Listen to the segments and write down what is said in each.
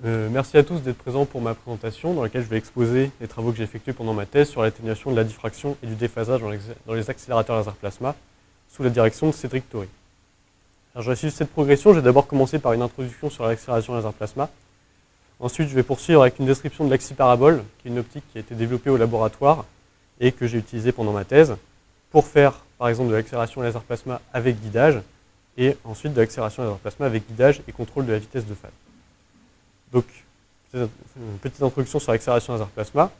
Merci à tous d'être présents pour ma présentation dans laquelle je vais exposer les travaux que j'ai effectués pendant ma thèse sur l'atténuation de la diffraction et du déphasage dans les accélérateurs laser plasma sous la direction de Cédric Thorry. Alors, je vais suivre cette progression. Je vais d'abord commencer par une introduction sur l'accélération laser plasma. Ensuite, je vais poursuivre avec une description de l'axi-parabole, qui est une optique qui a été développée au laboratoire et que j'ai utilisée pendant ma thèse pour faire, par exemple, de l'accélération laser plasma avec guidage et ensuite de l'accélération laser plasma avec guidage et contrôle de la vitesse de phase. Donc, une petite introduction sur l'accélération laser plasma.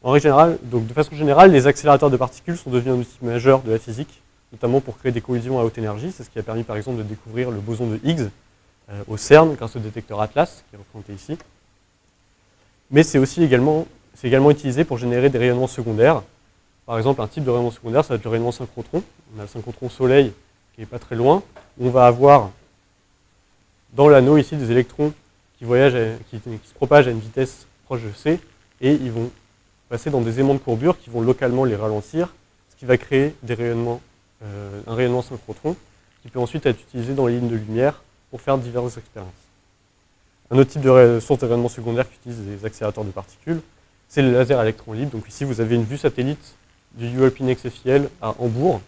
En règle générale, donc de façon générale, les accélérateurs de particules sont devenus un outil majeur de la physique, notamment pour créer des collisions à haute énergie. C'est ce qui a permis, par exemple, de découvrir le boson de Higgs au CERN grâce au détecteur Atlas, qui est représenté ici. Mais c'est également utilisé pour générer des rayonnements secondaires. Par exemple, un type de rayonnement secondaire, ça va être le rayonnement synchrotron. On a le synchrotron Soleil, qui n'est pas très loin. On va avoir dans l'anneau ici des électrons qui se propagent à une vitesse proche de c, et ils vont passer dans des aimants de courbure qui vont localement les ralentir, ce qui va créer un rayonnement synchrotron qui peut ensuite être utilisé dans les lignes de lumière pour faire diverses expériences. Un autre type de source de rayonnement secondaire qui utilise des accélérateurs de particules, c'est le laser à électrons libres. Donc ici, vous avez une vue satellite du ULPNX FIL à Hambourg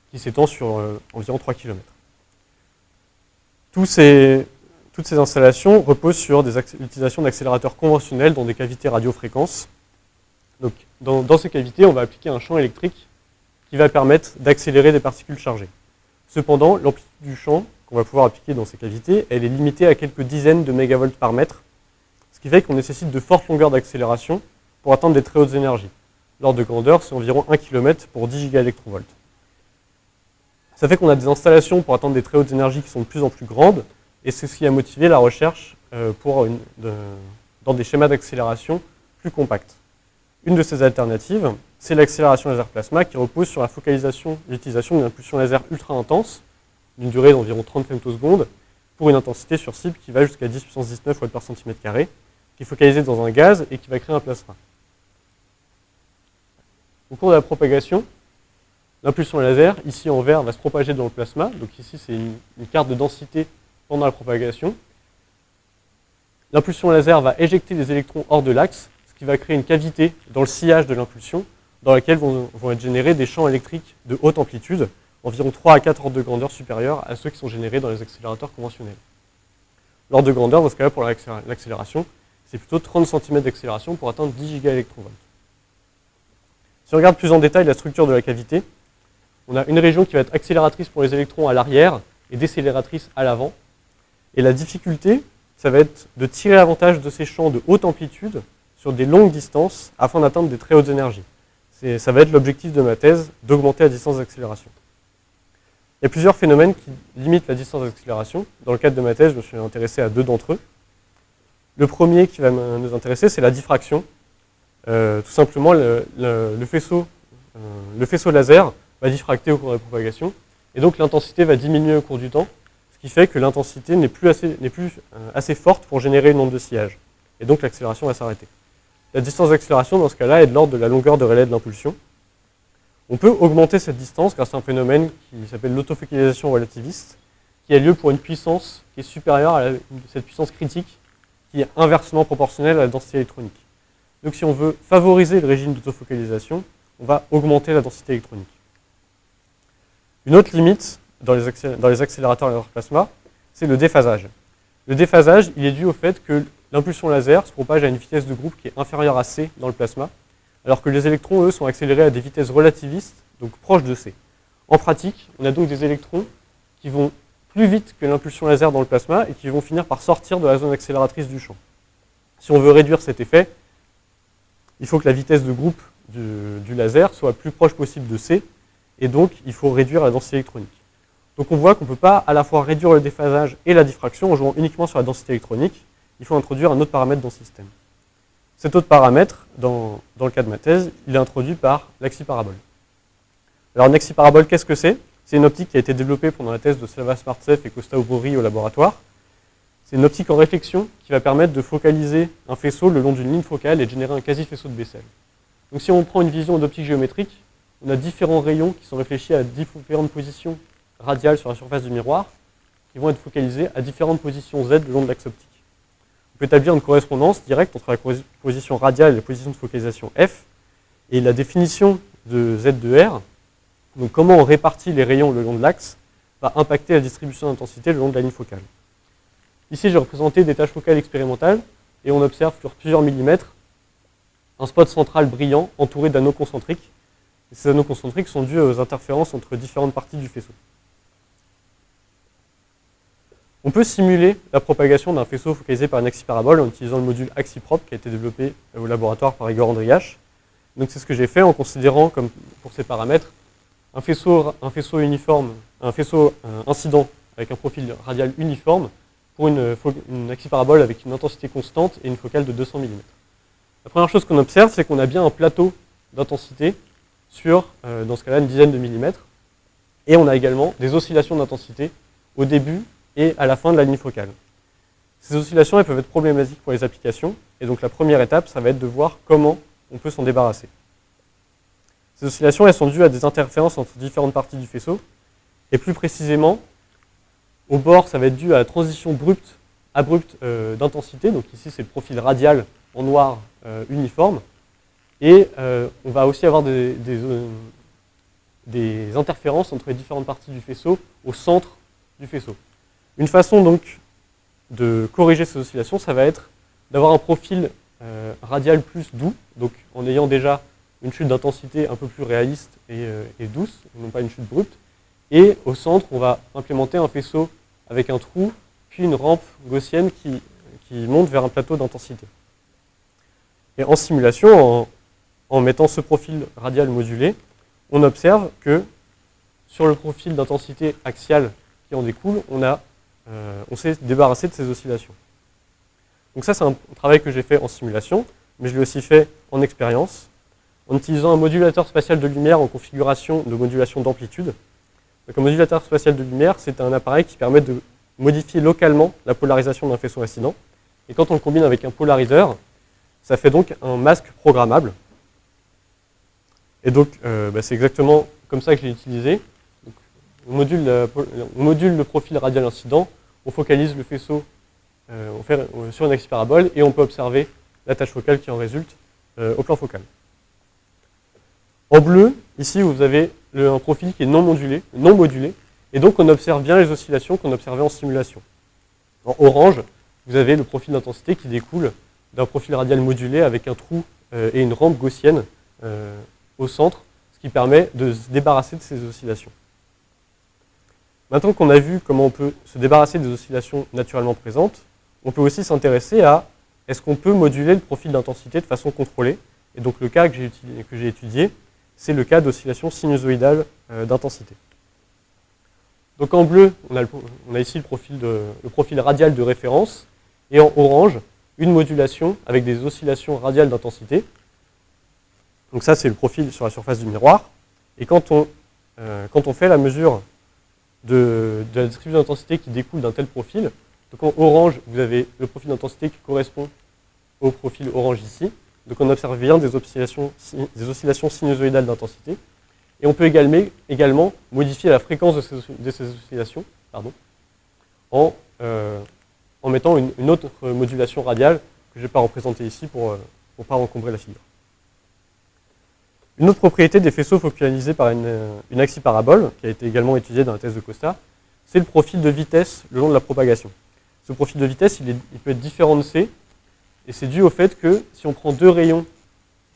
qui s'étend sur environ 3 km. Toutes ces installations reposent sur l'utilisation d'accélérateurs conventionnels dans des cavités radiofréquences. Donc, dans ces cavités, on va appliquer un champ électrique qui va permettre d'accélérer des particules chargées. Cependant, l'amplitude du champ qu'on va pouvoir appliquer dans ces cavités, elle est limitée à quelques dizaines de mégavolts par mètre, ce qui fait qu'on nécessite de fortes longueurs d'accélération pour atteindre des très hautes énergies. L'ordre de grandeur, c'est environ 1 km pour 10 gigaélectronvolts. Ça fait qu'on a des installations pour atteindre des très hautes énergies qui sont de plus en plus grandes, et c'est ce qui a motivé la recherche dans des schémas d'accélération plus compacts. Une de ces alternatives, c'est l'accélération laser plasma qui repose sur l'utilisation d'une impulsion laser ultra intense, d'une durée d'environ 30 femtosecondes, pour une intensité sur cible qui va jusqu'à 10 puissance 19 watts par centimètre carré, qui est focalisée dans un gaz et qui va créer un plasma. Au cours de la propagation, l'impulsion laser, ici en vert, va se propager dans le plasma. Donc ici, c'est une carte de densité pendant la propagation. L'impulsion laser va éjecter les électrons hors de l'axe, ce qui va créer une cavité dans le sillage de l'impulsion, dans laquelle vont être générés des champs électriques de haute amplitude, environ 3 à 4 ordres de grandeur supérieurs à ceux qui sont générés dans les accélérateurs conventionnels. L'ordre de grandeur, dans ce cas-là, pour l'accélération, c'est plutôt 30 cm d'accélération pour atteindre 10 gigaélectronvolts. Si on regarde plus en détail la structure de la cavité, on a une région qui va être accélératrice pour les électrons à l'arrière et décélératrice à l'avant. Et la difficulté, ça va être de tirer avantage de ces champs de haute amplitude sur des longues distances afin d'atteindre des très hautes énergies. Ça va être l'objectif de ma thèse, d'augmenter la distance d'accélération. Il y a plusieurs phénomènes qui limitent la distance d'accélération. Dans le cadre de ma thèse, je me suis intéressé à deux d'entre eux. Le premier qui va nous intéresser, c'est la diffraction. Tout simplement, le faisceau laser va diffracter au cours de la propagation, et donc l'intensité va diminuer au cours du temps, ce qui fait que l'intensité n'est plus assez forte pour générer une onde de sillage. Et donc l'accélération va s'arrêter. La distance d'accélération, dans ce cas-là, est de l'ordre de la longueur de relais de l'impulsion. On peut augmenter cette distance grâce à un phénomène qui s'appelle l'autofocalisation relativiste, qui a lieu pour une puissance qui est supérieure à cette puissance critique, qui est inversement proportionnelle à la densité électronique. Donc si on veut favoriser le régime d'autofocalisation, on va augmenter la densité électronique. Une autre limite dans les accélérateurs laser plasma, c'est le déphasage. Le déphasage, il est dû au fait que l'impulsion laser se propage à une vitesse de groupe qui est inférieure à c dans le plasma, alors que les électrons, eux, sont accélérés à des vitesses relativistes, donc proches de c. En pratique, on a donc des électrons qui vont plus vite que l'impulsion laser dans le plasma et qui vont finir par sortir de la zone accélératrice du champ. Si on veut réduire cet effet, il faut que la vitesse de groupe du laser soit plus proche possible de c, et donc il faut réduire la densité électronique. Donc on voit qu'on ne peut pas à la fois réduire le déphasage et la diffraction en jouant uniquement sur la densité électronique. Il faut introduire un autre paramètre dans le système. Cet autre paramètre, dans le cas de ma thèse, il est introduit par l'axi-parabole. Alors une axi-parabole, qu'est-ce que c'est? C'est une optique qui a été développée pendant la thèse de Slava Smartsev et Costa Obori au laboratoire. C'est une optique en réflexion qui va permettre de focaliser un faisceau le long d'une ligne focale et de générer un quasi-faisceau de Bessel. Donc si on prend une vision d'optique géométrique, on a différents rayons qui sont réfléchis à différentes positions radiales sur la surface du miroir, qui vont être focalisés à différentes positions Z le long de l'axe optique. peut établir une correspondance directe entre la position radiale et la position de focalisation F, et la définition de Z de R, donc comment on répartit les rayons le long de l'axe, va impacter la distribution d'intensité le long de la ligne focale. Ici, j'ai représenté des tâches focales expérimentales, et on observe sur plusieurs millimètres un spot central brillant entouré d'anneaux concentriques. Et ces anneaux concentriques sont dus aux interférences entre différentes parties du faisceau. On peut simuler la propagation d'un faisceau focalisé par une axi-parabole en utilisant le module axi-propre qui a été développé au laboratoire par Igor Andriash. Donc c'est ce que j'ai fait en considérant, comme pour ces paramètres, un faisceau uniforme, un faisceau incident avec un profil radial uniforme pour une axi-parabole avec une intensité constante et une focale de 200 mm. La première chose qu'on observe, c'est qu'on a bien un plateau d'intensité sur, dans ce cas-là, une dizaine de millimètres. Et on a également des oscillations d'intensité au début et à la fin de la ligne focale. Ces oscillations, elles peuvent être problématiques pour les applications. Et donc la première étape, ça va être de voir comment on peut s'en débarrasser. Ces oscillations, elles sont dues à des interférences entre différentes parties du faisceau. Et plus précisément, au bord, ça va être dû à la transition abrupte d'intensité. Donc ici, c'est le profil radial en noir uniforme. Et on va aussi avoir des interférences entre les différentes parties du faisceau au centre du faisceau. Une façon donc de corriger ces oscillations, ça va être d'avoir un profil radial plus doux, donc en ayant déjà une chute d'intensité un peu plus réaliste et douce, non pas une chute brute. Et au centre, on va implémenter un faisceau avec un trou, puis une rampe gaussienne qui monte vers un plateau d'intensité. Et en simulation, en mettant ce profil radial modulé, on observe que sur le profil d'intensité axiale qui en découle, on s'est débarrassé de ces oscillations. Donc ça, c'est un travail que j'ai fait en simulation, mais je l'ai aussi fait en expérience, en utilisant un modulateur spatial de lumière en configuration de modulation d'amplitude. Donc un modulateur spatial de lumière, c'est un appareil qui permet de modifier localement la polarisation d'un faisceau incident. Et quand on le combine avec un polariseur, ça fait donc un masque programmable. Et donc, c'est exactement comme ça que je l'ai utilisé. Donc, on module le profil radial incident, on focalise le faisceau sur une axi-parabole et on peut observer la tâche focale qui en résulte au plan focal. En bleu, ici, vous avez un profil qui est non modulé, et donc on observe bien les oscillations qu'on observait en simulation. En orange, vous avez le profil d'intensité qui découle d'un profil radial modulé avec un trou et une rampe gaussienne au centre, ce qui permet de se débarrasser de ces oscillations. Maintenant qu'on a vu comment on peut se débarrasser des oscillations naturellement présentes, on peut aussi s'intéresser à est-ce qu'on peut moduler le profil d'intensité de façon contrôlée. Et donc le cas que j'ai étudié, c'est le cas d'oscillation sinusoïdale d'intensité. Donc en bleu, on a ici le profil radial de référence, et en orange, une modulation avec des oscillations radiales d'intensité. Donc ça, c'est le profil sur la surface du miroir. Et quand on fait la mesure de la distribution d'intensité qui découle d'un tel profil, donc en orange, vous avez le profil d'intensité qui correspond au profil orange ici. Donc on observe bien des oscillations sinusoïdales d'intensité. Et on peut également modifier la fréquence de ces oscillations en mettant une autre modulation radiale que je ne vais pas représenter ici pour ne pas encombrer la figure. Une autre propriété des faisceaux focalisés par une axi-parabole, qui a été également étudiée dans la thèse de Costa, c'est le profil de vitesse le long de la propagation. Ce profil de vitesse, il peut être différencé, et c'est dû au fait que si on prend deux rayons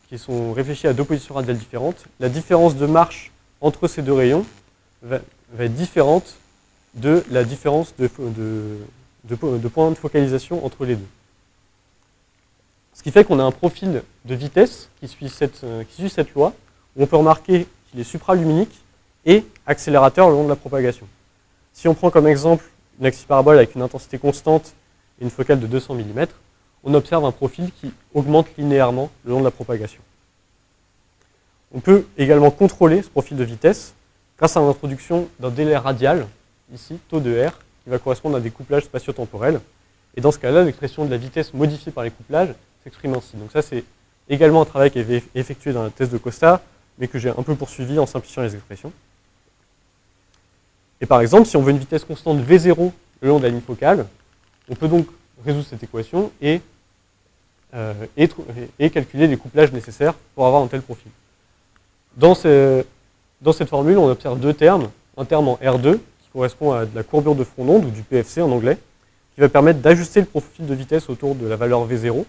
qui sont réfléchis à deux positions radiales différentes, la différence de marche entre ces deux rayons va être différente de la différence de points de focalisation entre les deux. Ce qui fait qu'on a un profil de vitesse qui suit cette loi, où on peut remarquer qu'il est supraluminique et accélérateur le long de la propagation. Si on prend comme exemple une axi-parabole avec une intensité constante et une focale de 200 mm, on observe un profil qui augmente linéairement le long de la propagation. On peut également contrôler ce profil de vitesse grâce à l'introduction d'un délai radial, ici, taux de R, qui va correspondre à des couplages spatio-temporels. Et dans ce cas-là, l'expression de la vitesse modifiée par les couplages s'exprime ainsi. Donc ça, c'est également un travail qui avait été effectué dans la thèse de Costa, mais que j'ai un peu poursuivi en simplifiant les expressions. Et par exemple, si on veut une vitesse constante V0 le long de la ligne focale, on peut donc résoudre cette équation et calculer les couplages nécessaires pour avoir un tel profil. Dans cette formule, on observe deux termes. Un terme en R2, qui correspond à de la courbure de front d'onde, ou du PFC en anglais, qui va permettre d'ajuster le profil de vitesse autour de la valeur V0.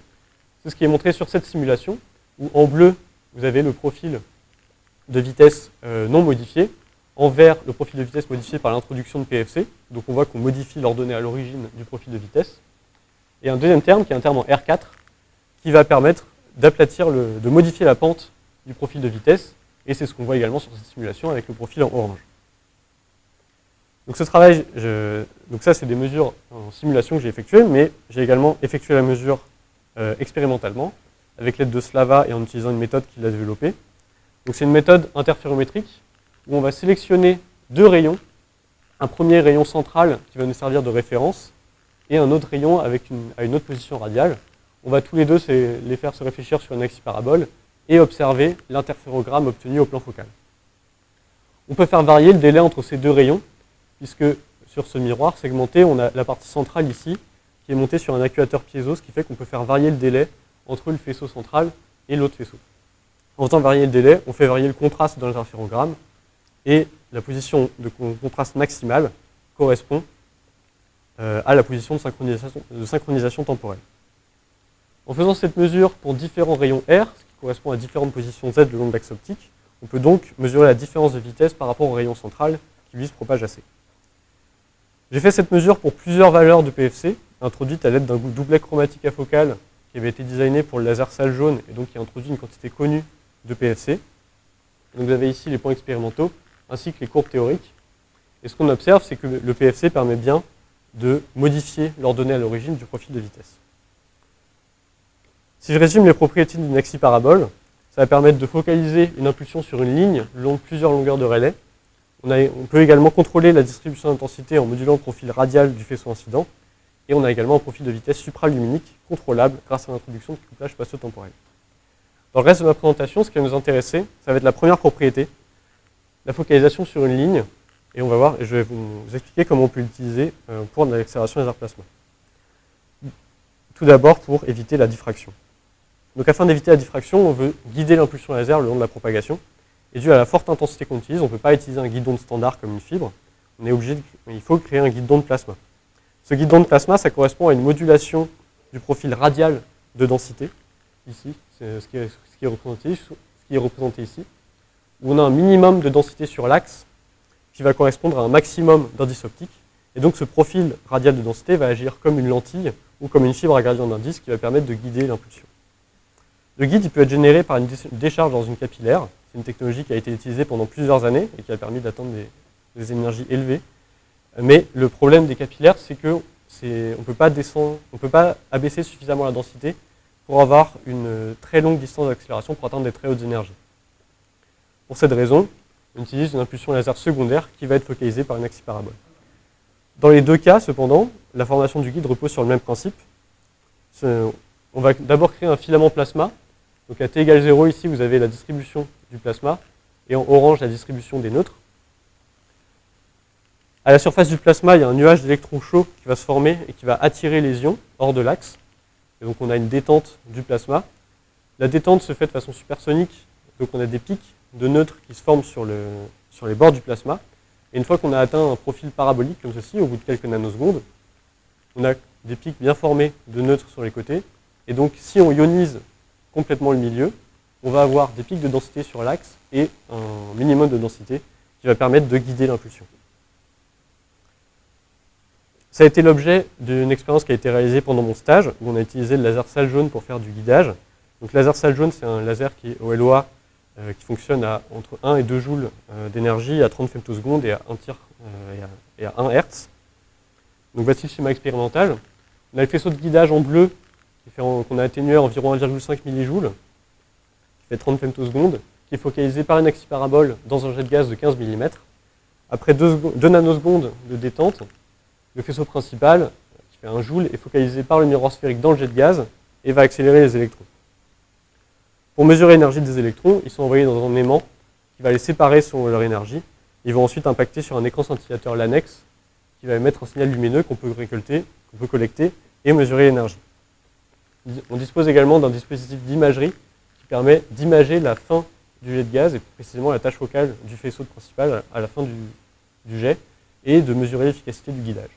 C'est ce qui est montré sur cette simulation, où en bleu, vous avez le profil de vitesse non modifié, en vert, le profil de vitesse modifié par l'introduction de PFC. Donc on voit qu'on modifie l'ordonnée à l'origine du profil de vitesse. Et un deuxième terme, qui est un terme en R4, qui va permettre de modifier la pente du profil de vitesse. Et c'est ce qu'on voit également sur cette simulation avec le profil en orange. Donc ce travail, donc ça c'est des mesures en simulation que j'ai effectuées, mais j'ai également effectué la mesure expérimentalement, avec l'aide de Slava et en utilisant une méthode qu'il a développée. Donc c'est une méthode interférométrique, où on va sélectionner deux rayons, un premier rayon central qui va nous servir de référence, et un autre rayon à une autre position radiale. On va tous les deux les faire se réfléchir sur une axis parabole et observer l'interférogramme obtenu au plan focal. On peut faire varier le délai entre ces deux rayons, puisque sur ce miroir segmenté, on a la partie centrale ici, qui est montée sur un actuateur piézo, ce qui fait qu'on peut faire varier le délai entre le faisceau central et l'autre faisceau. En faisant varier le délai, on fait varier le contraste dans l'interférogramme, et la position de contraste maximale correspond à la position de synchronisation temporelle. En faisant cette mesure pour différents rayons R, ce qui correspond à différentes positions Z le long de l'axe optique, on peut donc mesurer la différence de vitesse par rapport au rayon central qui lui se propage assez. J'ai fait cette mesure pour plusieurs valeurs de PFC, introduites à l'aide d'un doublet chromatique afocal qui avait été designé pour le laser salle jaune et donc qui a introduit une quantité connue de PFC. Donc vous avez ici les points expérimentaux ainsi que les courbes théoriques. Et ce qu'on observe, c'est que le PFC permet bien de modifier l'ordonnée à l'origine du profil de vitesse. Si je résume les propriétés d'une axis parabole, ça va permettre de focaliser une impulsion sur une ligne le long de plusieurs longueurs de relais. On peut également contrôler la distribution d'intensité en modulant le profil radial du faisceau incident. Et on a également un profil de vitesse supraluminique contrôlable grâce à l'introduction de couplage spatio-temporel. Dans le reste de ma présentation, ce qui va nous intéresser, ça va être la première propriété, la focalisation sur une ligne. Et on va voir, et je vais vous expliquer comment on peut l'utiliser pour de l'accélération laser plasma. Tout d'abord pour éviter la diffraction. Donc afin d'éviter la diffraction, on veut guider l'impulsion laser le long de la propagation. Et dû à la forte intensité qu'on utilise, on ne peut pas utiliser un guide d'onde standard comme une fibre. Il faut créer un guide d'onde plasma. Ce guide d'onde plasma, ça correspond à une modulation du profil radial de densité. Ici, c'est ce qui est représenté ici. Où on a un minimum de densité sur l'axe qui va correspondre à un maximum d'indice optique. Et donc ce profil radial de densité va agir comme une lentille ou comme une fibre à gradient d'indice qui va permettre de guider l'impulsion. Le guide il peut être généré par une décharge dans une capillaire. C'est une technologie qui a été utilisée pendant plusieurs années et qui a permis d'atteindre des énergies élevées. Mais le problème des capillaires, c'est qu'on ne peut pas abaisser suffisamment la densité pour avoir une très longue distance d'accélération pour atteindre des très hautes énergies. Pour cette raison, on utilise une impulsion laser secondaire qui va être focalisée par une axis parabole. Dans les deux cas, cependant, la formation du guide repose sur le même principe. On va d'abord créer un filament plasma. Donc à t égale 0, ici, vous avez la distribution du plasma, et en orange, la distribution des neutres. À la surface du plasma, il y a un nuage d'électrons chauds qui va se former et qui va attirer les ions hors de l'axe. Et donc on a une détente du plasma. La détente se fait de façon supersonique, donc on a des pics de neutres qui se forment sur les bords du plasma. Et une fois qu'on a atteint un profil parabolique comme ceci, au bout de quelques nanosecondes, on a des pics bien formés de neutres sur les côtés. Et donc si on ionise complètement le milieu, on va avoir des pics de densité sur l'axe et un minimum de densité qui va permettre de guider l'impulsion. Ça a été l'objet d'une expérience qui a été réalisée pendant mon stage, où on a utilisé le laser salle jaune pour faire du guidage. Donc le laser salle jaune, c'est un laser qui est au LOA, qui fonctionne à entre 1 et 2 joules d'énergie à 30 femtosecondes et à 1 Hertz. Donc voici le schéma expérimental. On a le faisceau de guidage en bleu, qu'on a atténué à environ 1,5 millijoules, qui fait 30 femtosecondes, qui est focalisé par une axis parabole dans un jet de gaz de 15 mm. Après 2 nanosecondes de détente, le faisceau principal, qui fait 1 joule, est focalisé par le miroir sphérique dans le jet de gaz et va accélérer les électrons. Pour mesurer l'énergie des électrons, ils sont envoyés dans un aimant qui va les séparer selon leur énergie. Ils vont ensuite impacter sur un écran scintillateur Lanex qui va émettre un signal lumineux qu'on peut collecter et mesurer l'énergie. On dispose également d'un dispositif d'imagerie qui permet d'imager la fin du jet de gaz, et précisément la tâche focale du faisceau principal à la fin du jet, et de mesurer l'efficacité du guidage.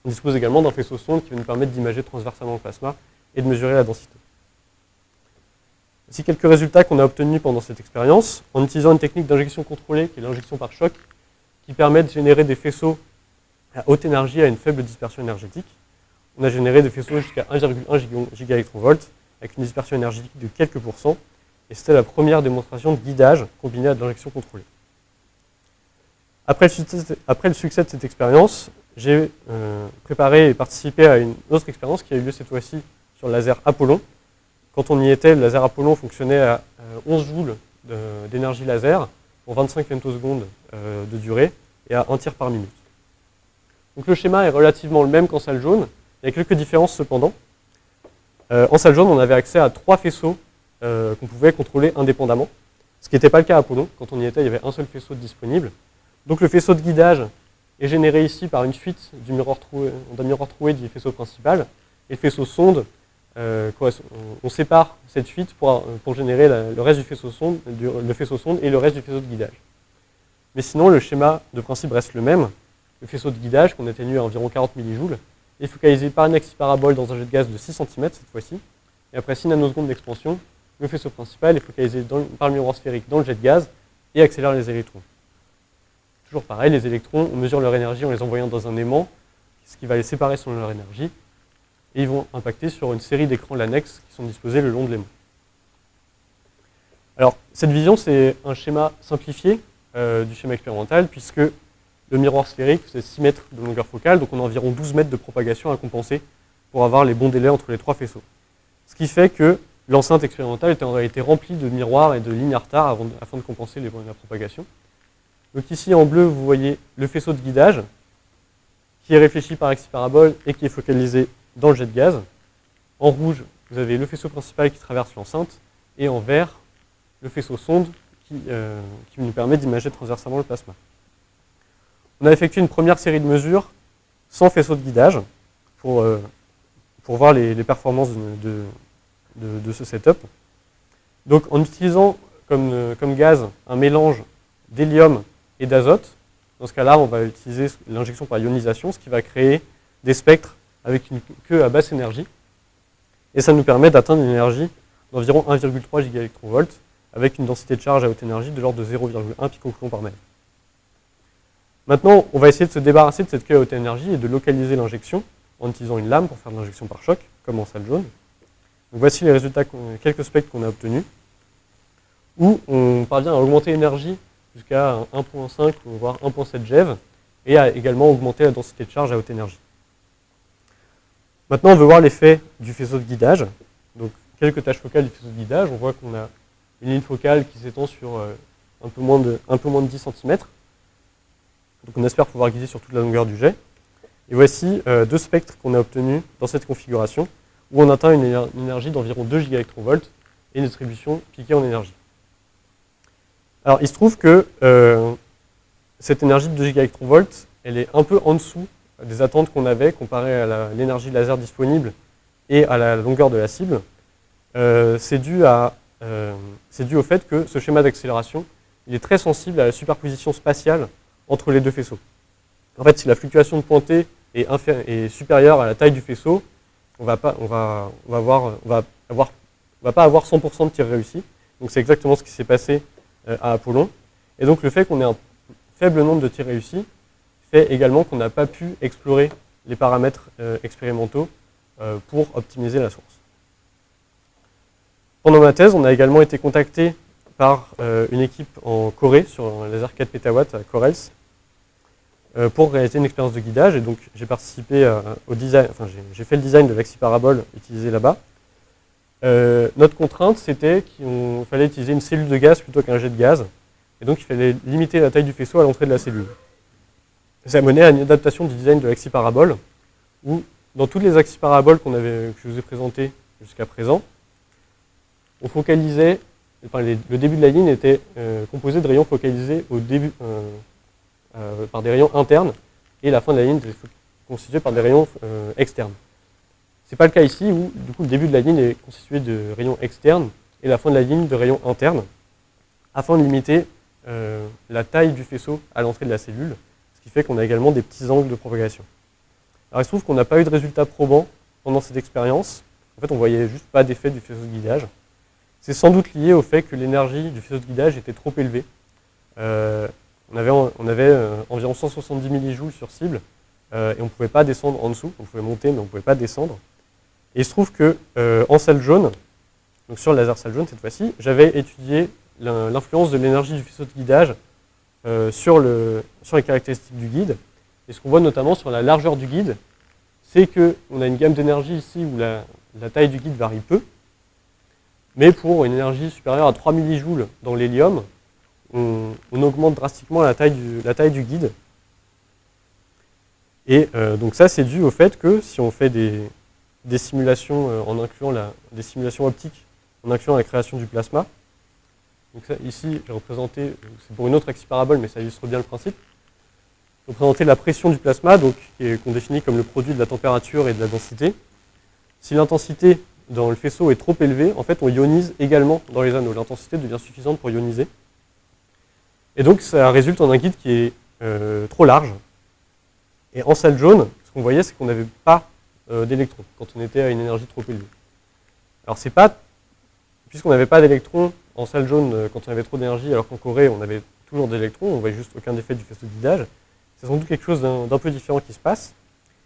On dispose également d'un faisceau sonde qui va nous permettre d'imager transversalement le plasma et de mesurer la densité. Voici quelques résultats qu'on a obtenus pendant cette expérience, en utilisant une technique d'injection contrôlée, qui est l'injection par choc, qui permet de générer des faisceaux à haute énergie à une faible dispersion énergétique. On a généré des faisceaux jusqu'à 1,1 gigaélectronvolts, avec une dispersion énergétique de quelques pourcents, et c'était la première démonstration de guidage combinée à de l'injection contrôlée. Après le succès de cette expérience, j'ai préparé et participé à une autre expérience qui a eu lieu cette fois-ci sur le laser Apollon. Quand on y était, le laser Apollon fonctionnait à 11 joules d'énergie laser pour 25 femtosecondes de durée et à 1 tir par minute. Donc le schéma est relativement le même qu'en salle jaune. Il y a quelques différences cependant. En salle jaune, on avait accès à 3 faisceaux qu'on pouvait contrôler indépendamment, ce qui n'était pas le cas à Apollon. Quand on y était, il y avait un seul faisceau disponible. Donc le faisceau de guidage est généré ici par une fuite d'un miroir troué du faisceau principal. Et le faisceau sonde, on sépare cette fuite pour générer le reste du faisceau sonde, et le reste du faisceau de guidage. Mais sinon, le schéma de principe reste le même. Le faisceau de guidage, qu'on atténue à environ 40 millijoules, est focalisé par une axi-parabole dans un jet de gaz de 6 cm cette fois-ci. Et après 6 nanosecondes d'expansion, le faisceau principal est focalisé par le miroir sphérique dans le jet de gaz et accélère les électrons. Toujours pareil, les électrons, on mesure leur énergie en les envoyant dans un aimant, ce qui va les séparer selon leur énergie, et ils vont impacter sur une série d'écrans Lanex qui sont disposés le long de l'aimant. Alors, cette vision, c'est un schéma simplifié du schéma expérimental, puisque le miroir sphérique, c'est 6 mètres de longueur focale, donc on a environ 12 mètres de propagation à compenser pour avoir les bons délais entre les 3 faisceaux. Ce qui fait que l'enceinte expérimentale était en réalité remplie de miroirs et de lignes à retard afin de compenser la propagation. Donc ici, en bleu, vous voyez le faisceau de guidage, qui est réfléchi par axi-parabole et qui est focalisé dans le jet de gaz. En rouge, vous avez le faisceau principal qui traverse l'enceinte, et en vert, le faisceau sonde qui nous permet d'imager transversalement le plasma. On a effectué une première série de mesures sans faisceau de guidage pour voir les performances de ce setup. Donc en utilisant comme gaz un mélange d'hélium et d'azote, dans ce cas-là, on va utiliser l'injection par ionisation, ce qui va créer des spectres avec une queue à basse énergie. Et ça nous permet d'atteindre une énergie d'environ 1,3 gigaélectronvolts avec une densité de charge à haute énergie de l'ordre de 0,1 picocoulomb par mètre. Maintenant, on va essayer de se débarrasser de cette queue à haute énergie et de localiser l'injection en utilisant une lame pour faire de l'injection par choc, comme en salle jaune. Donc voici les résultats, quelques spectres qu'on a obtenus, où on parvient à augmenter l'énergie jusqu'à 1,5 voire 1,7 GeV, et à également augmenter la densité de charge à haute énergie. Maintenant, on veut voir l'effet du faisceau de guidage. Donc, quelques tâches focales du faisceau de guidage. On voit qu'on a une ligne focale qui s'étend sur un peu moins de 10 cm. Donc, on espère pouvoir guider sur toute la longueur du jet. Et voici 2 spectres qu'on a obtenus dans cette configuration, où on atteint une énergie d'environ 2 gigaélectronvolts et une distribution piquée en énergie. Alors, il se trouve que cette énergie de 2 gigaélectronvolts, elle est un peu en dessous des attentes qu'on avait comparé à l'énergie laser disponible et à la longueur de la cible. C'est dû au fait que ce schéma d'accélération, il est très sensible à la superposition spatiale entre les deux faisceaux. En fait, si la fluctuation de pointée est supérieure à la taille du faisceau, on va pas avoir 100% de tirs réussis. Donc c'est exactement ce qui s'est passé à Apollon. Et donc le fait qu'on ait un faible nombre de tirs réussis fait également qu'on n'a pas pu explorer les paramètres expérimentaux pour optimiser la source. Pendant ma thèse, on a également été contacté par une équipe en Corée sur un laser 4 pétawatts à Corels pour réaliser une expérience de guidage. Et donc j'ai participé au design, j'ai fait le design de l'axi-parabole utilisé là-bas. Notre contrainte, c'était qu'il fallait utiliser une cellule de gaz plutôt qu'un jet de gaz. Et donc il fallait limiter la taille du faisceau à l'entrée de la cellule. Ça a mené à une adaptation du design de l'axi-parabole, où dans toutes les axi-paraboles que je vous ai présentées jusqu'à présent, on focalisait, le début de la ligne était composé de rayons focalisés au début par des rayons internes, et la fin de la ligne était constituée par des rayons externes. Ce n'est pas le cas ici où du coup, le début de la ligne est constitué de rayons externes et la fin de la ligne de rayons internes, afin de limiter la taille du faisceau à l'entrée de la cellule, ce qui fait qu'on a également des petits angles de propagation. Alors il se trouve qu'on n'a pas eu de résultats probants pendant cette expérience. En fait, on ne voyait juste pas d'effet du faisceau de guidage. C'est sans doute lié au fait que l'énergie du faisceau de guidage était trop élevée. On avait environ 170 millijoules sur cible, et on ne pouvait pas descendre en dessous. On pouvait monter, mais on ne pouvait pas descendre. Et il se trouve que en salle jaune, donc sur le laser salle jaune cette fois-ci, j'avais étudié l'influence de l'énergie du faisceau de guidage sur les caractéristiques du guide. Et ce qu'on voit notamment sur la largeur du guide, c'est qu'on a une gamme d'énergie ici où la taille du guide varie peu, mais pour une énergie supérieure à 3 millijoules dans l'hélium, on augmente drastiquement la taille du guide. Et donc ça, c'est dû au fait que si on fait des simulations en incluant des simulations optiques, en incluant la création du plasma, donc ça, ici, j'ai représenté, c'est pour une autre axe parabole, mais ça illustre bien le principe. J'ai représenté la pression du plasma, qu'on définit comme le produit de la température et de la densité. Si l'intensité dans le faisceau est trop élevée, en fait, on ionise également dans les anneaux. L'intensité devient suffisante pour ioniser. Et donc, ça résulte en un guide qui est trop large. Et en salle jaune, ce qu'on voyait, c'est qu'on n'avait pas d'électrons quand on était à une énergie trop élevée. Alors, c'est pas, puisqu'on n'avait pas d'électrons en salle jaune quand on avait trop d'énergie, alors qu'en Corée, on avait toujours d'électrons, on ne voyait juste aucun effet du faisceau de guidage. C'est sans doute quelque chose d'un peu différent qui se passe.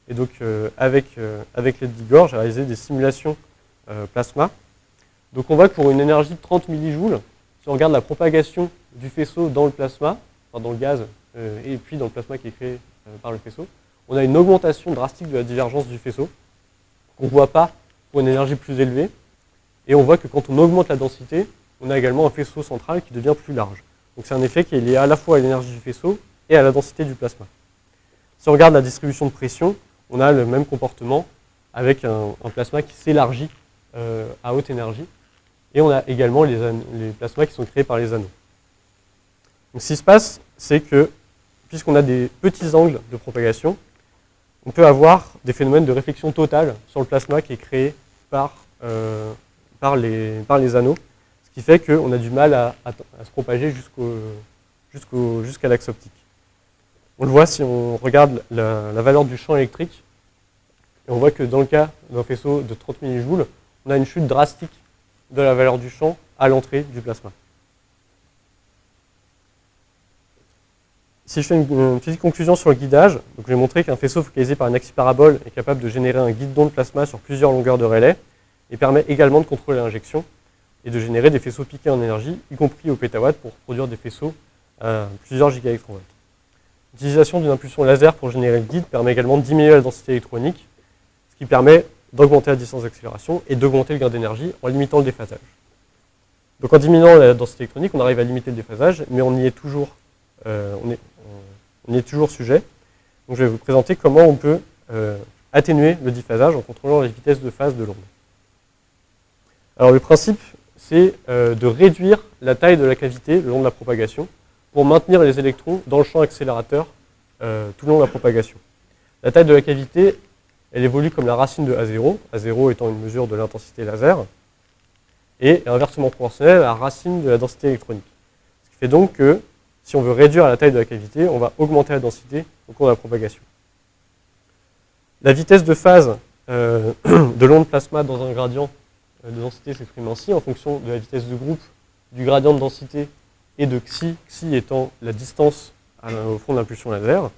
Et donc, avec l'Eddigor, j'ai réalisé des simulations plasma. Donc, on voit que pour une énergie de 30 millijoules, si on regarde la propagation du faisceau dans le plasma, enfin dans le gaz, et puis dans le plasma qui est créé par le faisceau, on a une augmentation drastique de la divergence du faisceau, qu'on ne voit pas pour une énergie plus élevée. Et on voit que quand on augmente la densité, on a également un faisceau central qui devient plus large. Donc c'est un effet qui est lié à la fois à l'énergie du faisceau et à la densité du plasma. Si on regarde la distribution de pression, on a le même comportement avec un plasma qui s'élargit à haute énergie. Et on a également les plasmas qui sont créés par les anneaux. Donc ce qui se passe, c'est que, puisqu'on a des petits angles de propagation, on peut avoir des phénomènes de réflexion totale sur le plasma qui est créé par les anneaux, ce qui fait qu'on a du mal à se propager jusqu'à l'axe optique. On le voit si on regarde la valeur du champ électrique, et on voit que dans le cas d'un faisceau de 30 millijoules, on a une chute drastique de la valeur du champ à l'entrée du plasma. Si je fais une petite conclusion sur le guidage, donc je vais montrer qu'un faisceau focalisé par une axe parabole est capable de générer un guide d'onde plasma sur plusieurs longueurs de relais et permet également de contrôler l'injection et de générer des faisceaux piqués en énergie, y compris au pétawatt, pour produire des faisceaux à plusieurs gigaélectronvolts. L'utilisation d'une impulsion laser pour générer le guide permet également de diminuer la densité électronique, ce qui permet d'augmenter la distance d'accélération et d'augmenter le gain d'énergie en limitant le déphasage. Donc en diminuant la densité électronique, on arrive à limiter le déphasage, mais on y est toujours, sujet. Donc je vais vous présenter comment on peut atténuer le déphasage en contrôlant la vitesse de phase de l'onde. Alors le principe, c'est de réduire la taille de la cavité le long de la propagation pour maintenir les électrons dans le champ accélérateur tout le long de la propagation. La taille de la cavité, elle évolue comme la racine de A0, A0 étant une mesure de l'intensité laser, et inversement proportionnelle à la racine de la densité électronique. Ce qui fait donc que, si on veut réduire la taille de la cavité, on va augmenter la densité au cours de la propagation. La vitesse de phase de l'onde plasma dans un gradient de densité s'exprime ainsi, en fonction de la vitesse de groupe, du gradient de densité et de xi, xi étant la distance au front de l'impulsion laser.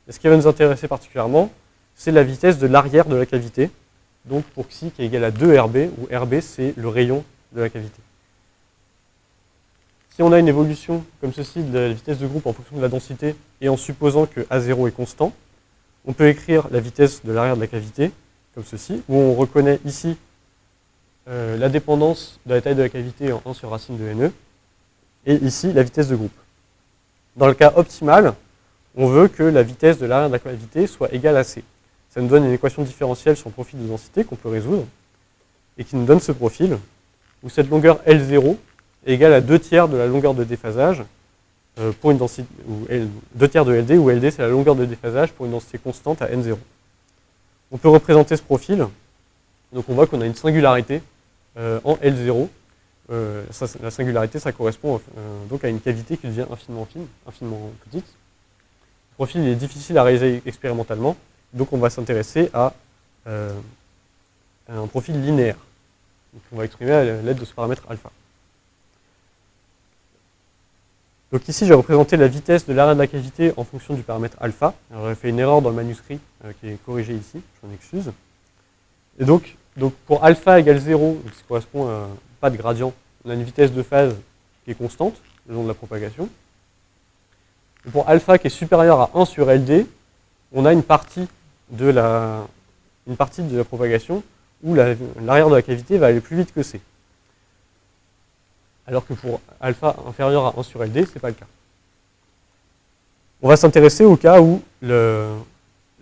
Et ce qui va nous intéresser particulièrement, c'est la vitesse de l'arrière de la cavité, donc pour xi qui est égal à 2 RB, où RB c'est le rayon de la cavité. Si on a une évolution comme ceci de la vitesse de groupe en fonction de la densité et en supposant que A0 est constant, on peut écrire la vitesse de l'arrière de la cavité comme ceci, où on reconnaît ici la dépendance de la taille de la cavité en 1 sur racine de NE, et ici la vitesse de groupe. Dans le cas optimal, on veut que la vitesse de l'arrière de la cavité soit égale à C. Ça nous donne une équation différentielle sur le profil de densité qu'on peut résoudre, et qui nous donne ce profil, où cette longueur L0 est égale à 2 tiers de la longueur de déphasage pour une densité, 2 tiers de LD, où LD c'est la longueur de déphasage pour une densité constante à N0. On peut représenter ce profil Donc on voit qu'on a une singularité en L0. La singularité, ça correspond donc à une cavité qui devient infiniment fine, infiniment petite. Le profil est difficile à réaliser expérimentalement, donc on va s'intéresser à un profil linéaire. Donc on va exprimer à l'aide de ce paramètre alpha. Donc ici, j'ai représenté la vitesse de l'area de la cavité en fonction du paramètre alpha. J'aurais fait une erreur dans le manuscrit qui est corrigée ici, je m'en excuse. Et donc pour alpha égale 0, ce qui correspond à pas de gradient, on a une vitesse de phase qui est constante le long de la propagation. Et pour alpha qui est supérieur à 1 sur LD, on a une partie de la propagation où l'arrière de la cavité va aller plus vite que C. Alors que pour alpha inférieur à 1 sur LD, ce n'est pas le cas. On va s'intéresser au cas où la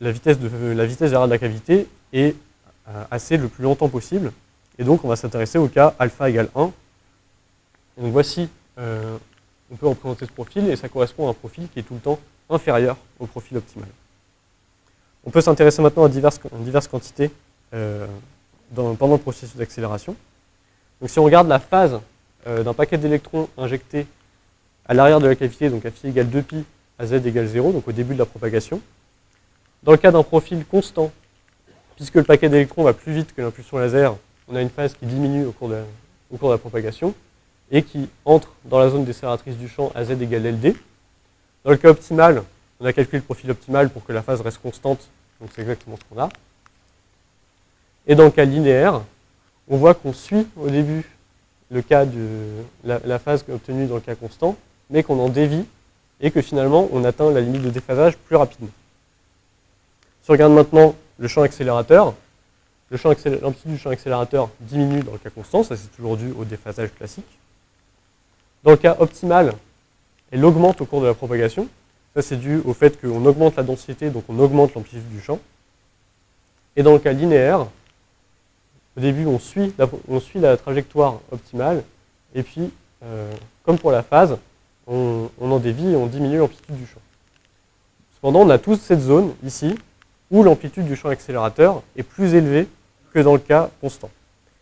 vitesse de l'arrière de la cavité est à C le plus longtemps possible. Et donc on va s'intéresser au cas alpha égale 1. Et donc voici, on peut représenter ce profil, et ça correspond à un profil qui est tout le temps inférieur au profil optimal. On peut s'intéresser maintenant à diverses quantités pendant le processus d'accélération. Donc si on regarde la phase d'un paquet d'électrons injectés à l'arrière de la cavité, donc à phi égale 2pi, à z égale 0, donc au début de la propagation, dans le cas d'un profil constant, puisque le paquet d'électrons va plus vite que l'impulsion laser, on a une phase qui diminue au cours de la propagation, et qui entre dans la zone décélératrice du champ à z égale LD. Dans le cas optimal, on a calculé le profil optimal pour que la phase reste constante, donc c'est exactement ce qu'on a. Et dans le cas linéaire, on voit qu'on suit au début le cas de la phase obtenue dans le cas constant, mais qu'on en dévie, et que finalement on atteint la limite de déphasage plus rapidement. Si on regarde maintenant le champ accélérateur, l'amplitude du champ accélérateur diminue dans le cas constant, ça c'est toujours dû au déphasage classique. Dans le cas optimal, elle augmente au cours de la propagation. Ça, c'est dû au fait qu'on augmente la densité, donc on augmente l'amplitude du champ. Et dans le cas linéaire, au début, on suit la trajectoire optimale, et puis, comme pour la phase, on en dévie et on diminue l'amplitude du champ. Cependant, on a tous cette zone, ici, où l'amplitude du champ accélérateur est plus élevée que dans le cas constant.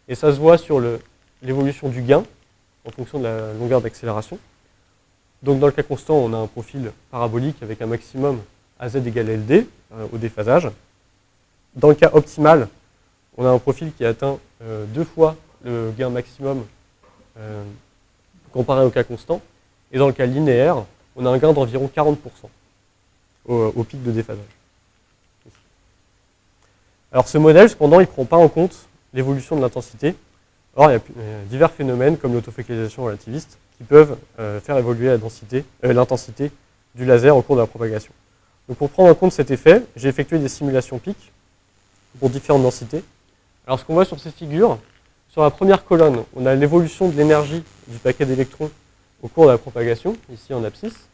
Et ça se voit sur l'évolution du gain, en fonction de la longueur d'accélération. Donc dans le cas constant, on a un profil parabolique avec un maximum à z égale LD au déphasage. Dans le cas optimal, on a un profil qui atteint 2 fois le gain maximum comparé au cas constant. Et dans le cas linéaire, on a un gain d'environ 40% au pic de déphasage. Alors ce modèle, cependant, il ne prend pas en compte l'évolution de l'intensité. Or, il y a divers phénomènes, comme l'autofocalisation relativiste, qui peuvent faire évoluer l'intensité du laser au cours de la propagation. Donc pour prendre en compte cet effet, j'ai effectué des simulations pics pour différentes densités. Alors ce qu'on voit sur ces figures, sur la première colonne, on a l'évolution de l'énergie du paquet d'électrons au cours de la propagation, ici en abscisse.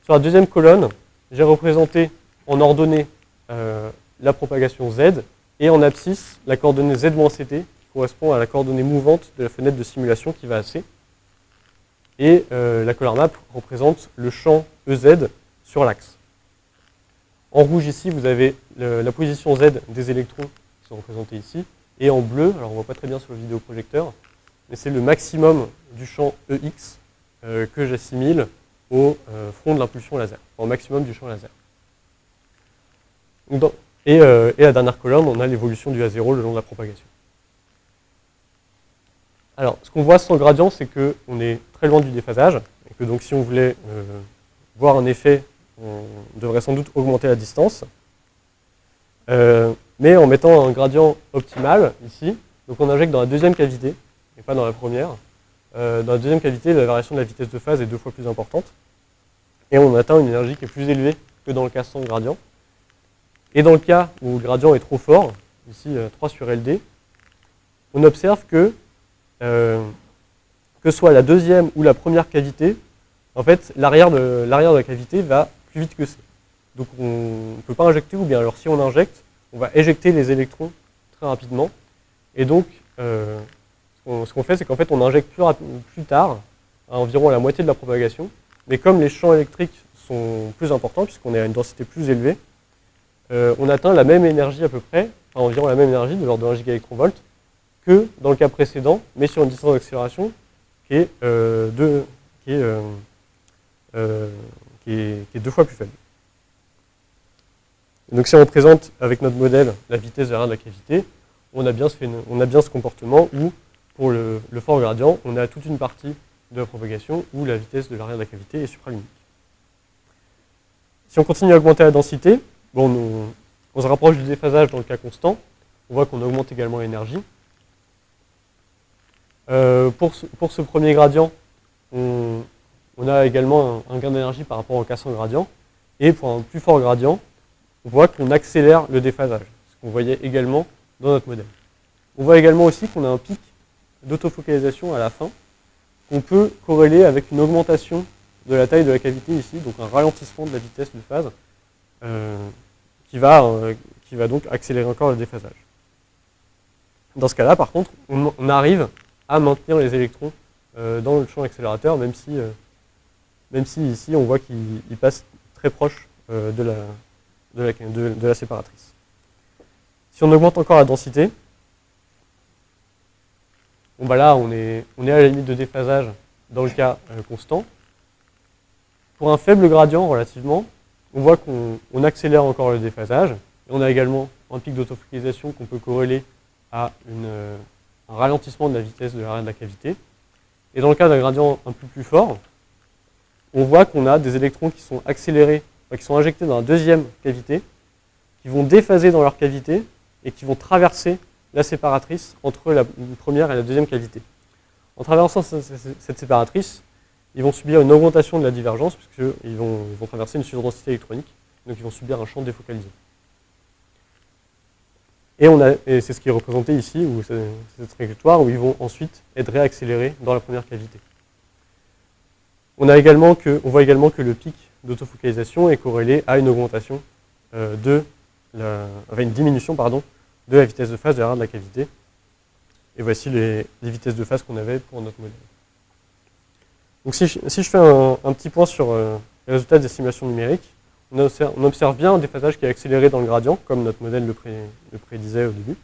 Sur la deuxième colonne, j'ai représenté en ordonnée la propagation Z, et en abscisse, la coordonnée Z-CT, qui correspond à la coordonnée mouvante de la fenêtre de simulation qui va à C. Et la color map représente le champ EZ sur l'axe. En rouge ici, vous avez la position Z des électrons qui sont représentés ici. Et en bleu, alors on ne voit pas très bien sur le vidéoprojecteur, mais c'est le maximum du champ EX que j'assimile au front de l'impulsion laser, au maximum du champ laser. Et la dernière colonne, on a l'évolution du A0 le long de la propagation. Alors, ce qu'on voit sans gradient, c'est qu'on est très loin du déphasage, et que donc si on voulait voir un effet, on devrait sans doute augmenter la distance. Mais en mettant un gradient optimal, ici, donc on injecte dans la deuxième cavité, et pas dans la première. Dans la deuxième cavité, la variation de la vitesse de phase est 2 fois plus importante, et on atteint une énergie qui est plus élevée que dans le cas sans gradient. Et dans le cas où le gradient est trop fort, ici 3 sur LD, on observe que soit la deuxième ou la première cavité, en fait, l'arrière de la cavité va plus vite que C. Donc on ne peut pas injecter, ou bien alors si on injecte, on va éjecter les électrons très rapidement. Et donc, ce qu'on fait, c'est qu'en fait, on injecte plus tard, à environ la moitié de la propagation. Mais comme les champs électriques sont plus importants, puisqu'on est à une densité plus élevée, on atteint la même énergie à peu près environ la même énergie, de l'ordre de 1 gigaélectronvolt, que dans le cas précédent, mais sur une distance d'accélération qui est 2 fois plus faible. Et donc si on représente avec notre modèle la vitesse de l'arrière de la cavité, on a bien ce comportement où, pour le fort gradient, on a toute une partie de la propagation où la vitesse de l'arrière de la cavité est supraluminique. Si on continue à augmenter la densité, bon, on se rapproche du déphasage dans le cas constant, on voit qu'on augmente également l'énergie. Pour ce premier gradient, on a également un gain d'énergie par rapport au cas sans gradient, et pour un plus fort gradient, on voit qu'on accélère le déphasage, ce qu'on voyait également dans notre modèle. On voit également aussi qu'on a un pic d'autofocalisation à la fin, qu'on peut corréler avec une augmentation de la taille de la cavité ici, donc un ralentissement de la vitesse de phase, qui va donc accélérer encore le déphasage. Dans ce cas-là, par contre, on arrive à maintenir les électrons dans le champ accélérateur, même si ici on voit qu'ils passent très proche de la séparatrice. Si on augmente encore la densité, bon bah là on est à la limite de déphasage dans le cas constant. Pour un faible gradient relativement, on voit qu'on accélère encore le déphasage, et on a également un pic d'autofocalisation qu'on peut corréler à un ralentissement de la vitesse de l'arrière de la cavité. Et dans le cas d'un gradient un peu plus fort, on voit qu'on a des électrons qui sont accélérés, qui sont injectés dans la deuxième cavité, qui vont déphaser dans leur cavité et qui vont traverser la séparatrice entre la première et la deuxième cavité. En traversant cette séparatrice, ils vont subir une augmentation de la divergence, puisqu'ils vont traverser une surdensité électronique, donc ils vont subir un champ défocalisé. Et c'est ce qui est représenté ici, où cette trajectoire, où ils vont ensuite être réaccélérés dans la première cavité. On voit également que le pic d'autofocalisation est corrélé à une augmentation une diminution de la vitesse de phase de l'arrière de la cavité. Et voici les vitesses de phase qu'on avait pour notre modèle. Donc si je fais un petit point sur les résultats des simulations numériques, on observe bien un déphasage qui est accéléré dans le gradient, comme notre modèle le prédisait au début.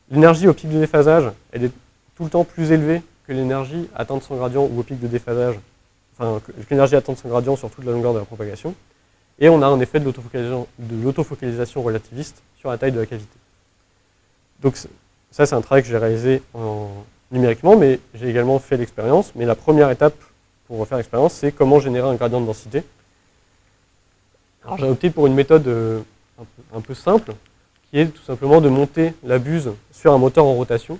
L'énergie au pic de déphasage, elle est tout le temps plus élevée que l'énergie atteinte sans gradient ou au pic de déphasage, enfin que l'énergie atteinte sans gradient sur toute la longueur de la propagation. Et on a un effet de l'autofocalisation relativiste sur la taille de la cavité. Donc ça, c'est un travail que j'ai réalisé numériquement, mais j'ai également fait l'expérience. Mais la première étape pour refaire l'expérience, c'est comment générer un gradient de densité. Alors j'ai opté pour une méthode un peu simple, qui est tout simplement de monter la buse sur un moteur en rotation,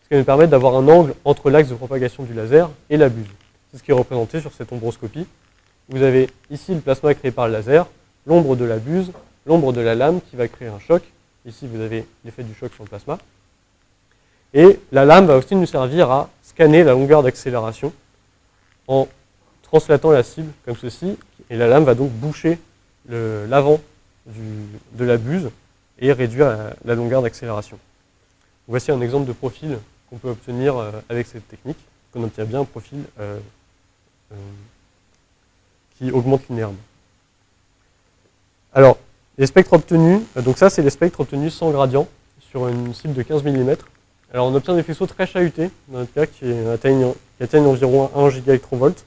ce qui va me permettre d'avoir un angle entre l'axe de propagation du laser et la buse. C'est ce qui est représenté sur cette ombroscopie. Vous avez ici le plasma créé par le laser, l'ombre de la buse, l'ombre de la lame qui va créer un choc. Ici, vous avez l'effet du choc sur le plasma. Et la lame va aussi nous servir à scanner la longueur d'accélération en translatant la cible comme ceci. Et la lame va donc boucher l'avant de la buse et réduire la longueur d'accélération. Voici un exemple de profil qu'on peut obtenir avec cette technique. On obtient bien un profil qui augmente linéairement. Alors, les spectres obtenus, donc ça c'est les spectres obtenus sans gradient sur une cible de 15 mm. Alors on obtient des faisceaux très chahutés, dans notre cas qui atteignent environ 1 gigaélectronvolt.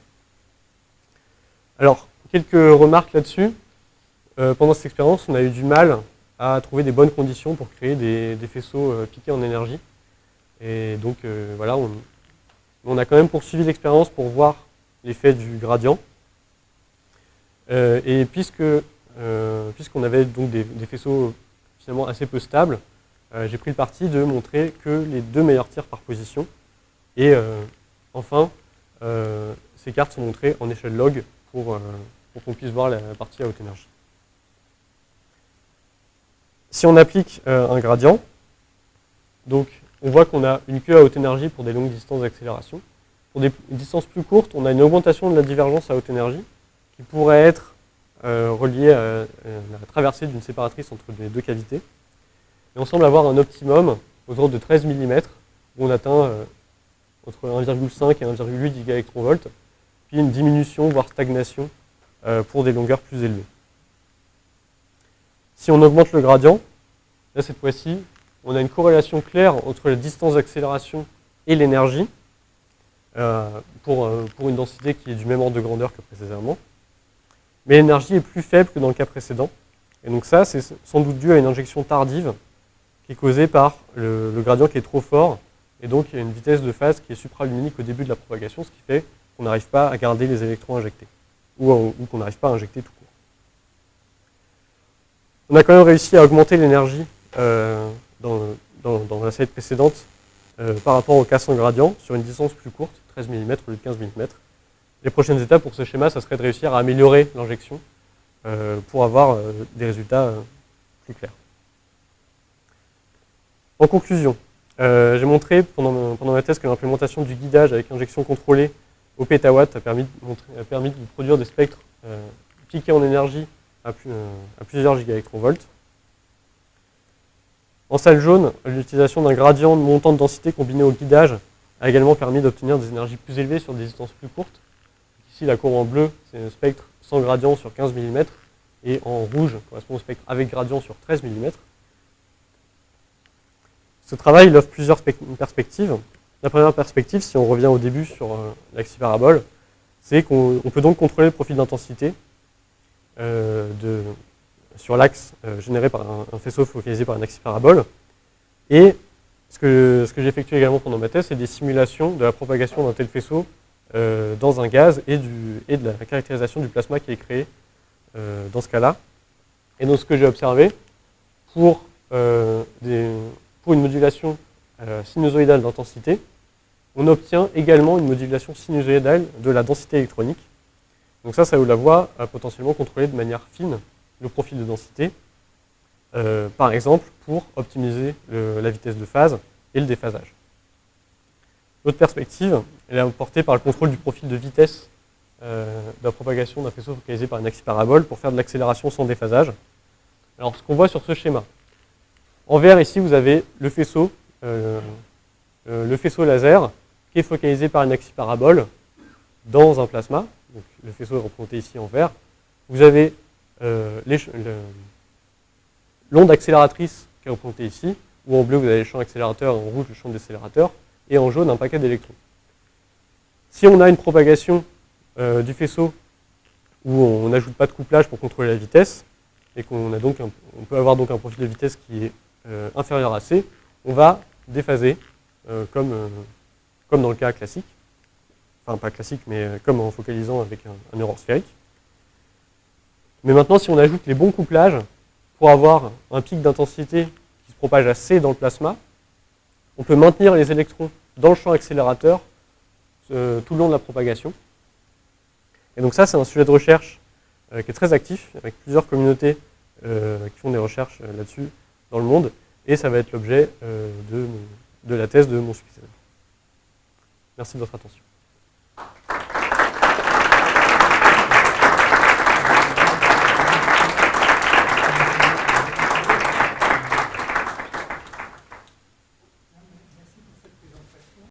Alors, quelques remarques là-dessus. Pendant cette expérience, on a eu du mal à trouver des bonnes conditions pour créer des faisceaux piqués en énergie. Et donc voilà, on a quand même poursuivi l'expérience pour voir l'effet du gradient. Et puisqu'on avait donc des faisceaux finalement assez peu stables, j'ai pris le parti de montrer que les deux meilleurs tirs par position. Et enfin, ces cartes sont montrées en échelle log pour qu'on puisse voir la partie à haute énergie. Si on applique un gradient, donc on voit qu'on a une queue à haute énergie pour des longues distances d'accélération. Pour des distances plus courtes, on a une augmentation de la divergence à haute énergie qui pourrait être reliée à la traversée d'une séparatrice entre les deux cavités. Et on semble avoir un optimum autour de 13 mm où on atteint entre 1,5 et 1,8 gigaélectronvolts, puis une diminution, voire stagnation pour des longueurs plus élevées. Si on augmente le gradient, Là, cette fois-ci, on a une corrélation claire entre la distance d'accélération et l'énergie pour une densité qui est du même ordre de grandeur que précédemment. Mais l'énergie est plus faible que dans le cas précédent. Et donc ça, c'est sans doute dû à une injection tardive qui est causée par le gradient qui est trop fort. Et donc, il y a une vitesse de phase qui est supraluminique au début de la propagation, ce qui fait qu'on n'arrive pas à garder les électrons injectés, ou qu'on n'arrive pas à injecter tout court. On a quand même réussi à augmenter l'énergie dans la slide précédente par rapport au cas sans gradient sur une distance plus courte, 13 mm au lieu de 15 mm. Les prochaines étapes pour ce schéma, ça serait de réussir à améliorer l'injection pour avoir des résultats plus clairs. En conclusion, j'ai montré pendant ma thèse que l'implémentation du guidage avec injection contrôlée au pétawatt a permis de produire des spectres piqués en énergie à plusieurs gigaélectronvolts. En salle jaune, l'utilisation d'un gradient de montant de densité combiné au guidage a également permis d'obtenir des énergies plus élevées sur des distances plus courtes. Ici, la courbe en bleu, c'est un spectre sans gradient sur 15 mm, et en rouge correspond au spectre avec gradient sur 13 mm. Ce travail il offre plusieurs perspectives. La première perspective, si on revient au début sur l'axe hyperabole, c'est qu'on peut donc contrôler le profil d'intensité sur l'axe généré par un faisceau focalisé par un axe hyperabole. Et ce que j'ai effectué également pendant ma thèse, c'est des simulations de la propagation d'un tel faisceau dans un gaz et de la caractérisation du plasma qui est créé dans ce cas-là. Et donc ce que j'ai observé, pour une modulation sinusoïdale d'intensité, on obtient également une modulation sinusoïdale de la densité électronique. Donc ça ouvre la voie à potentiellement contrôler de manière fine le profil de densité, par exemple pour optimiser la vitesse de phase et le déphasage. L'autre perspective, elle est apportée par le contrôle du profil de vitesse de la propagation d'un faisceau focalisé par un axe parabole pour faire de l'accélération sans déphasage. Alors ce qu'on voit sur ce schéma, en vert ici vous avez le faisceau laser qui est focalisé par un axe parabole dans un plasma. Donc, le faisceau est représenté ici en vert. Vous avez l'onde accélératrice qui est représentée ici, où en bleu vous avez le champ accélérateur, en rouge le champ décélérateur, et en jaune un paquet d'électrons. Si on a une propagation du faisceau où on n'ajoute pas de couplage pour contrôler la vitesse, et qu'on peut avoir donc un profil de vitesse qui est inférieur à C, on va déphaser comme dans le cas classique. Enfin, pas classique, mais comme en focalisant avec un miroir sphérique. Mais maintenant, si on ajoute les bons couplages pour avoir un pic d'intensité qui se propage à C dans le plasma, on peut maintenir les électrons dans le champ accélérateur tout le long de la propagation. Et donc ça, c'est un sujet de recherche qui est très actif, avec plusieurs communautés qui font des recherches là-dessus dans le monde, et ça va être l'objet de la thèse de mon successeur. Merci de votre attention.